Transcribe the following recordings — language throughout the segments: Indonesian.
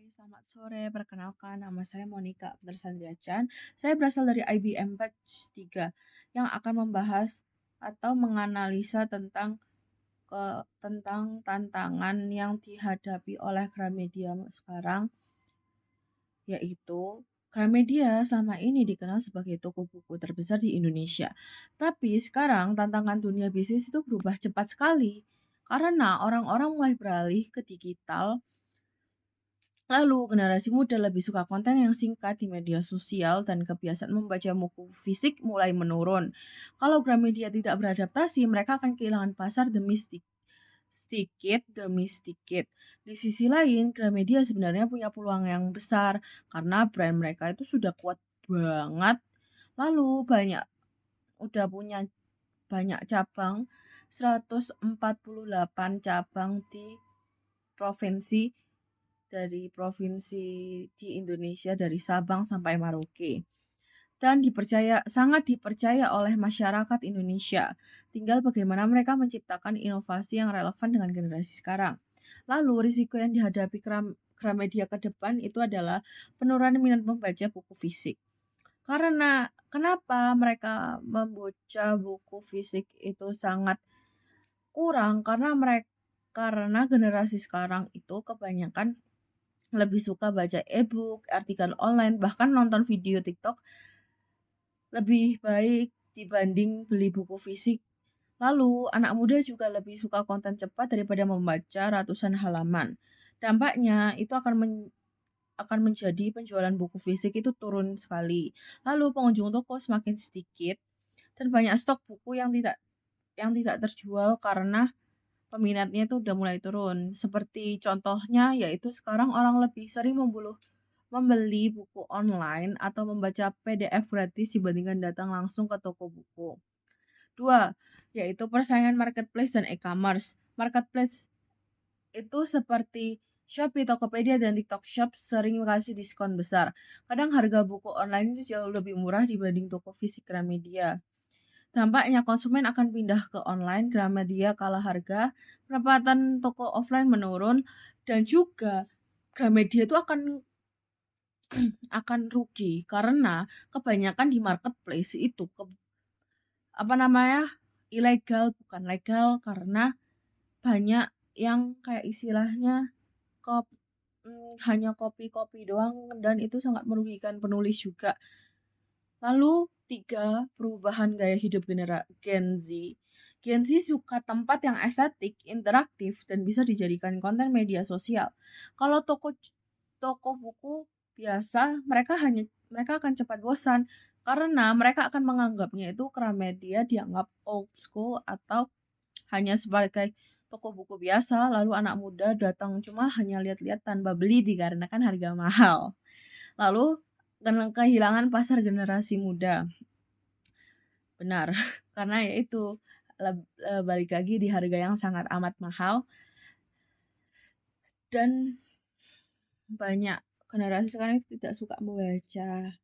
Selamat sore. Perkenalkan, nama saya Monica Sandriacan. Saya berasal dari IBM Batch 3 yang akan membahas atau menganalisa tentang tantangan yang dihadapi oleh Gramedia sekarang, yaitu Gramedia selama ini dikenal sebagai toko buku terbesar di Indonesia. Tapi sekarang tantangan dunia bisnis itu berubah cepat sekali karena orang-orang mulai beralih ke digital. Lalu, generasi muda lebih suka konten yang singkat di media sosial dan kebiasaan membaca buku fisik mulai menurun. Kalau Gramedia tidak beradaptasi, mereka akan kehilangan pasar sedikit demi sedikit. Di sisi lain, Gramedia sebenarnya punya peluang yang besar karena brand mereka itu sudah kuat banget. Lalu udah punya banyak cabang, 148 cabang provinsi provinsi di Indonesia dari Sabang sampai Merauke dan sangat dipercaya oleh masyarakat Indonesia. Tinggal bagaimana mereka menciptakan inovasi yang relevan dengan generasi sekarang. Lalu risiko yang dihadapi Gramedia ke depan itu adalah penurunan minat membaca buku fisik. Karena kenapa mereka membaca buku fisik itu sangat kurang karena generasi sekarang itu kebanyakan lebih suka baca e-book, artikel online, bahkan nonton video TikTok lebih baik dibanding beli buku fisik. Lalu, anak muda juga lebih suka konten cepat daripada membaca ratusan halaman. Dampaknya itu akan menjadi penjualan buku fisik itu turun sekali. Lalu pengunjung toko semakin sedikit dan banyak stok buku yang tidak terjual karena peminatnya itu udah mulai turun. Seperti contohnya yaitu sekarang orang lebih sering membeli buku online atau membaca PDF gratis dibandingkan datang langsung ke toko buku. 2, yaitu persaingan marketplace dan e-commerce. Marketplace itu seperti Shopee, Tokopedia, dan TikTok Shop sering kasih diskon besar. Kadang harga buku online itu jauh lebih murah dibanding toko fisik Gramedia. Dampaknya konsumen akan pindah ke online, Gramedia kalah harga, pendapatan toko offline menurun, dan juga Gramedia itu akan rugi karena kebanyakan di marketplace itu apa namanya, ilegal bukan legal karena banyak yang kayak istilahnya hanya copy-copy doang dan itu sangat merugikan penulis juga. Lalu 3, perubahan gaya hidup Gen Z. Gen Z suka tempat yang estetik, interaktif, dan bisa dijadikan konten media sosial. Kalau toko buku biasa, mereka akan cepat bosan karena mereka akan menganggapnya itu Gramedia dianggap old school atau hanya sebagai toko buku biasa, lalu anak muda datang cuma hanya lihat-lihat tanpa beli dikarenakan harga mahal. Lalu kehilangan pasar generasi muda. Benar, karena ya itu balik lagi di harga yang sangat amat mahal dan banyak generasi sekarang itu tidak suka membaca.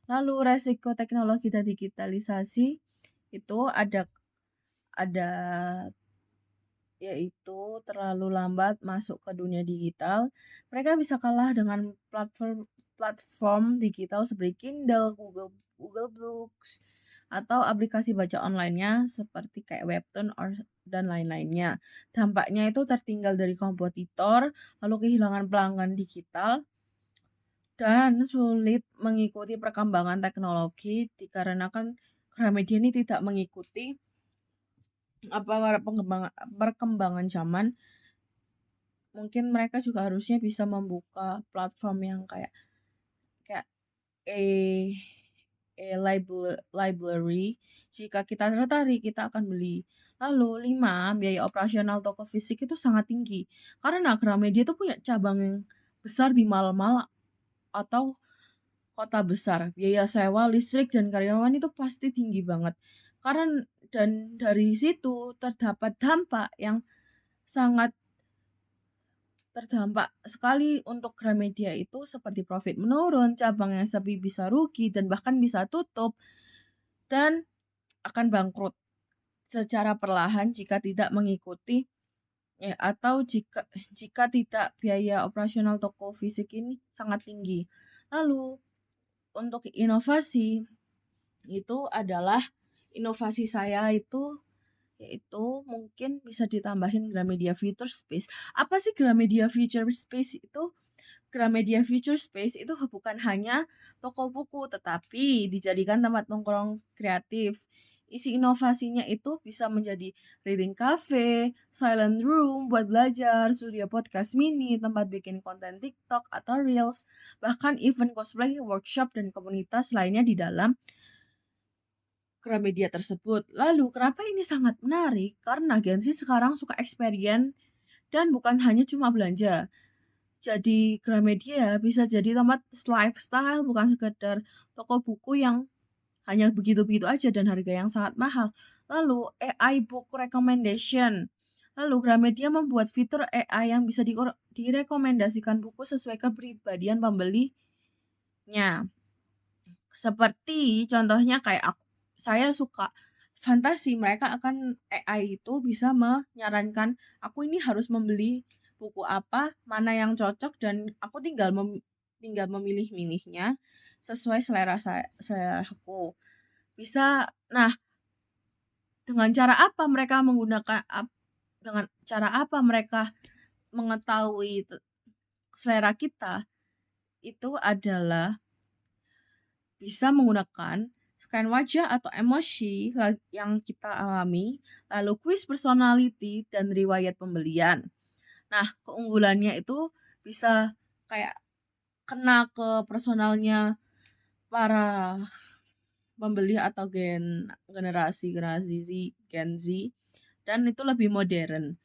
Lalu resiko teknologi dan digitalisasi itu ada yaitu terlalu lambat masuk ke dunia digital. Mereka bisa kalah dengan platform platform digital seperti Kindle, Google Books, atau aplikasi baca online-nya seperti kayak Webtoon dan lain-lainnya. Dampaknya itu tertinggal dari kompetitor, lalu kehilangan pelanggan digital, dan sulit mengikuti perkembangan teknologi dikarenakan Gramedia ini tidak mengikuti perkembangan zaman. Mungkin mereka juga harusnya bisa membuka platform yang kayak a library. Jika kita tertarik, kita akan beli. Lalu 5, biaya operasional toko fisik itu sangat tinggi. Karena Gramedia itu punya cabang yang besar di mall-mall atau kota besar. Biaya sewa, listrik, dan karyawan itu pasti tinggi banget. Dan dari situ terdapat dampak yang sangat terdampak sekali untuk Gramedia itu seperti profit menurun, cabang yang sepi bisa rugi dan bahkan bisa tutup dan akan bangkrut secara perlahan jika tidak mengikuti Ya, atau jika tidak biaya operasional toko fisik ini sangat tinggi. Lalu untuk inovasi, itu adalah inovasi saya itu yaitu mungkin bisa ditambahin Gramedia Future Space. Apa sih Gramedia Future Space itu? Gramedia Future Space itu bukan hanya toko buku, tetapi dijadikan tempat nongkrong kreatif. Isi inovasinya itu bisa menjadi reading cafe, silent room buat belajar, studio podcast mini, tempat bikin konten TikTok atau Reels, bahkan event cosplay, workshop, dan komunitas lainnya di dalam Gramedia tersebut. Lalu, kenapa ini sangat menarik? Karena Gen Z sekarang suka experience dan bukan hanya cuma belanja. Jadi Gramedia bisa jadi tempat lifestyle, bukan sekedar toko buku yang hanya begitu-begitu aja dan harga yang sangat mahal. Lalu AI book recommendation. Lalu Gramedia membuat fitur AI yang bisa direkomendasikan buku sesuai kepribadian pembelinya. Seperti contohnya kayak saya suka fantasi, mereka akan AI itu bisa menyarankan aku ini harus membeli buku apa, mana yang cocok dan aku tinggal memilih-milihnya sesuai selera aku. Bisa nah, dengan cara apa mereka dengan cara apa mereka mengetahui selera kita, itu adalah bisa menggunakan scan wajah atau emosi yang kita alami, lalu kuis personality dan riwayat pembelian. Nah, keunggulannya itu bisa kayak kena ke personalnya para pembeli atau generasi Z, Gen Z, dan itu lebih modern.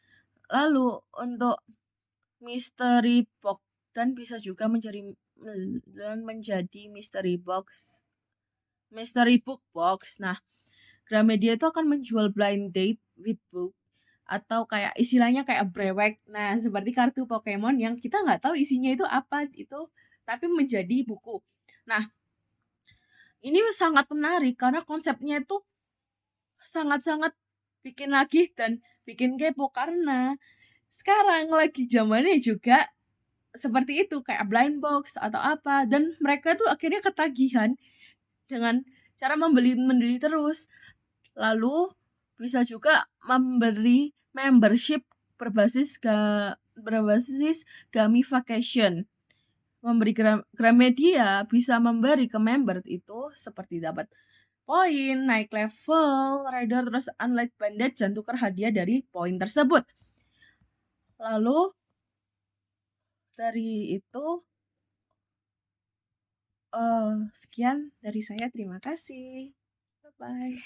Lalu untuk mystery box dan bisa juga menjadi mystery book box. Nah, Gramedia itu akan menjual blind date with book atau kayak istilahnya kayak brewek. Nah, seperti kartu Pokemon yang kita nggak tahu isinya itu apa itu, tapi menjadi buku. Nah, ini sangat menarik karena konsepnya itu sangat-sangat bikin nagih dan bikin kepo karena sekarang lagi zamannya juga seperti itu kayak blind box atau apa dan mereka tuh akhirnya ketagihan dengan cara membeli terus. Lalu bisa juga memberi membership berbasis gamification. Gramedia bisa memberi ke member itu seperti dapat poin, naik level, rider, terus unlock bandage dan tukar hadiah dari poin tersebut. Lalu dari itu sekian dari saya, terima kasih. Bye bye.